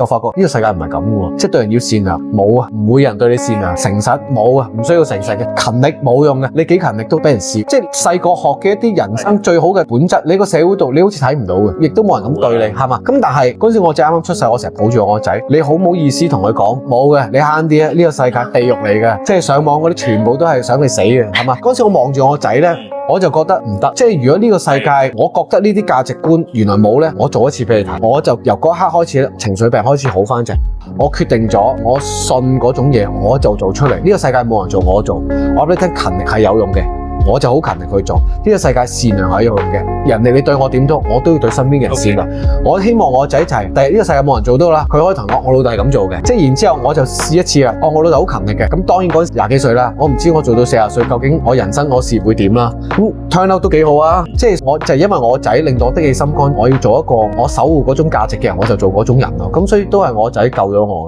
我發覺呢個世界唔係咁喎，即係對人要善良冇啊，唔會有人對你善良，誠實冇啊，唔需要誠實嘅，勤力冇用嘅，你幾勤力都俾人笑。即係細個學嘅一啲人生最好嘅本質，你個社會度你好似睇唔到嘅，亦都冇人咁對你，係嘛？咁但係嗰陣時我仔啱啱出世，我成日抱住我個仔，你好唔好意思同佢講冇嘅，你慳啲啊，呢個世界地獄嚟嘅，即係上網嗰啲全部都係想你死嘅，係嘛？嗰陣時我望住我個仔咧。我就覺得唔得，即係如果呢個世界，我覺得呢啲價值觀原來冇呢，我做一次俾你睇，我就由嗰一刻開始情緒病開始好返隻。我決定咗，我信嗰種嘢，我就做出嚟。呢個世界冇人做，我做。我話俾你聽，勤力係有用嘅。我就好勤力去做，呢個世界善良係有用嘅。人哋你對我點都，我都要對身邊嘅人善良。我希望我仔就係，第日呢個世界冇人做到啦，佢可以同我老豆係咁做嘅。即係然之後我就試一次啦。我老豆好勤力嘅，咁當然嗰陣時20幾歲啦，我唔知我做到40歲，究竟我人生我事業會點啦？咁 turn out 都幾好啊！即係我就係因為我仔令到我的起心肝，我要做一個我守護嗰種價值嘅人，我就做嗰種人咯。咁所以都係我仔救咗我。